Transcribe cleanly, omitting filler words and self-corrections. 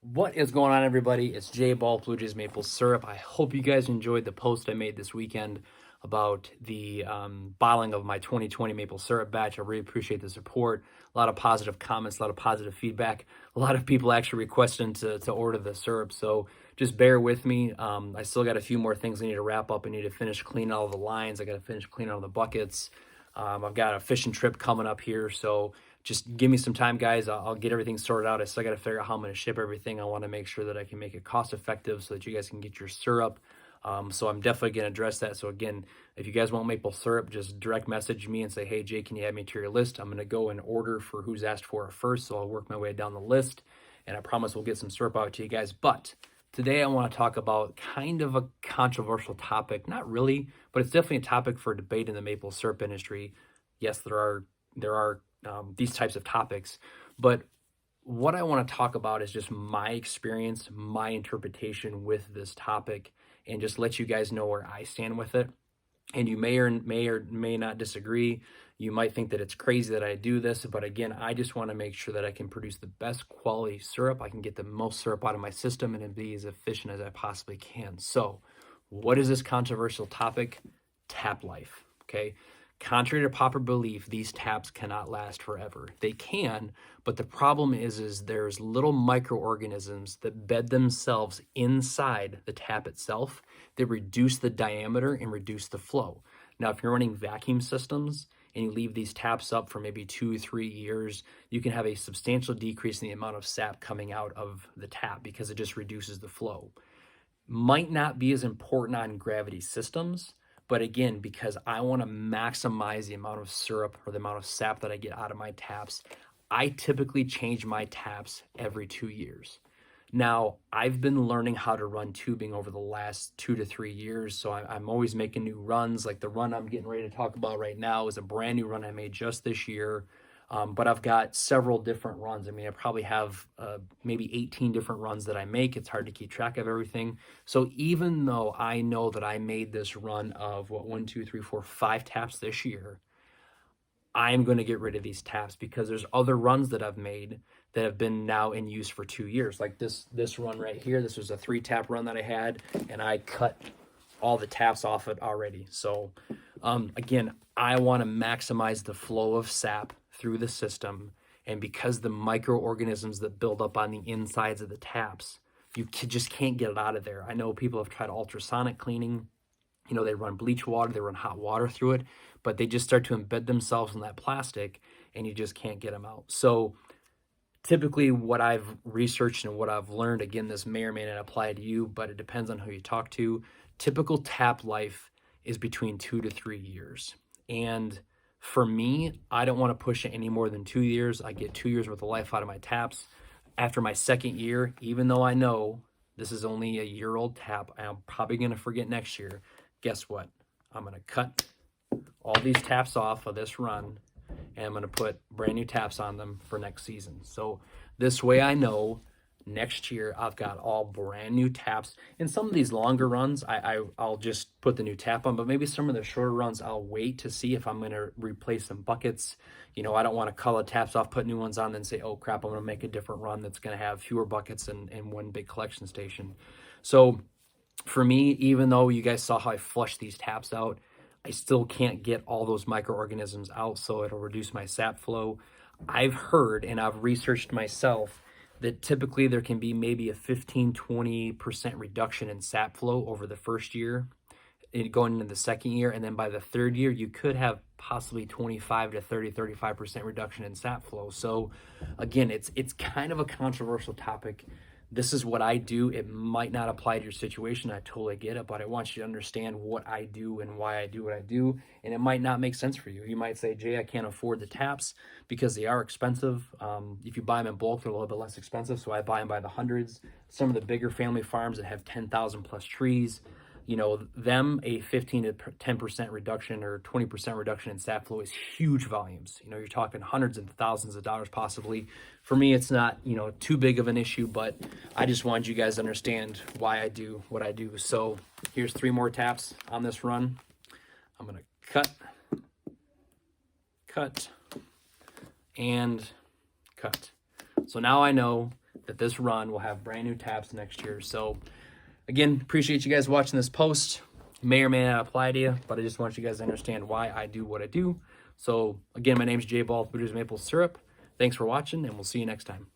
What is going on, everybody? It's Jay Ball, Blue Jays Maple Syrup. I hope you guys enjoyed the post I made this weekend about the bottling of my 2020 maple syrup batch. I really appreciate the support. A lot of positive comments, a lot of positive feedback. A lot of people actually requesting to order the syrup. So just bear with me. I still got a few more things I need to wrap up. I need to finish cleaning all the lines. I got to finish cleaning all the buckets. I've got a fishing trip coming up here. So just give me some time, guys. I'll get everything sorted out. I still got to figure out how I'm going to ship everything. I want to make sure that I can make it cost effective so that you guys can get your syrup. So I'm definitely going to address that. So again, if you guys want maple syrup, just direct message me and say, hey, Jay, can you add me to your list? I'm going to go in order for who's asked for it first. So I'll work my way down the list, and I promise we'll get some syrup out to you guys. But today I want to talk about kind of a controversial topic. Not really, but it's definitely a topic for debate in the maple syrup industry. Yes, there are these types of topics, but what I want to talk about is just my experience, my interpretation with this topic, and just let you guys know where I stand with it. And you may not disagree. You might think that it's crazy that I do this, but again, I just want to make sure that I can produce the best quality syrup. I can get the most syrup out of my system and be as efficient as I possibly can. So, what is this controversial topic? Tap life. Okay. Contrary to popular belief, these taps cannot last forever. They can, but the problem is there's little microorganisms that bed themselves inside the tap itself that reduce the diameter and reduce the flow. Now, if you're running vacuum systems and you leave these taps up for maybe 2 3 years, you can have a substantial decrease in the amount of sap coming out of the tap because it just reduces the flow. Might not be as important on gravity systems, but again, because I want to maximize the amount of syrup or the amount of sap that I get out of my taps, I typically change my taps every 2 years. Now, I've been learning how to run tubing over the last 2 to 3 years, so I'm always making new runs. Like the run I'm getting ready to talk about right now is a brand new run I made just this year. But I've got several different runs. I mean, I probably have maybe 18 different runs that I make. It's hard to keep track of everything. So even though I know that I made this run of what, 1, 2, 3, 4, 5 taps this year, I'm going to get rid of these taps because there's other runs that I've made that have been now in use for 2 years. Like this run right here. This was a 3 tap run that I had, and I cut all the taps off it already. So again, I want to maximize the flow of sap through the system. And because the microorganisms that build up on the insides of the taps, just can't get it out of there. I know people have tried ultrasonic cleaning. They run bleach water, they run hot water through it, but they just start to embed themselves in that plastic and you just can't get them out. So typically what I've researched and what I've learned, again, this may or may not apply to you, but it depends on who you talk to. Typical tap life is between 2 to 3 years. And for me, I don't want to push it any more than 2 years. I get 2 years worth of life out of my taps. After my second year, even though I know this is only a year-old tap, I'm probably going to forget next year. Guess what? I'm going to cut all these taps off of this run, and I'm going to put brand new taps on them for next season. So this way I know next year I've got all brand new taps. In some of these longer runs, I'll just put the new tap on, but maybe some of the shorter runs, I'll wait to see if I'm going to replace some buckets. I don't want to call the taps off, put new ones on, then say, oh crap, I'm going to make a different run that's going to have fewer buckets and one big collection station. So for me, even though you guys saw how I flushed these taps out, I still can't get all those microorganisms out, so it'll reduce my sap flow. I've heard and I've researched myself that typically there can be maybe a 15-20% reduction in sap flow over the first year, going into the second year, and then by the third year, you could have possibly 25 to 35% reduction in sap flow. So again, it's kind of a controversial topic. This is what I do. It might not apply to your situation. I totally get it, but I want you to understand what I do and why I do what I do. And it might not make sense for you. You might say, Jay, I can't afford the taps because they are expensive. If you buy them in bulk, they're a little bit less expensive. So I buy them by the hundreds. Some of the bigger family farms that have 10,000 plus trees, a 15 to 10% reduction or 20% reduction in sap flow is huge volumes. You're talking hundreds of thousands of dollars possibly. For me, it's not, too big of an issue, but I just wanted you guys to understand why I do what I do. So here's 3 more taps on this run. I'm going to cut, and cut. So now I know that this run will have brand new taps next year. So again, appreciate you guys watching this post. May or may not apply to you, but I just want you guys to understand why I do what I do. So again, my name is Jay Ball, Blue Jays Maple Syrup. Thanks for watching, and we'll see you next time.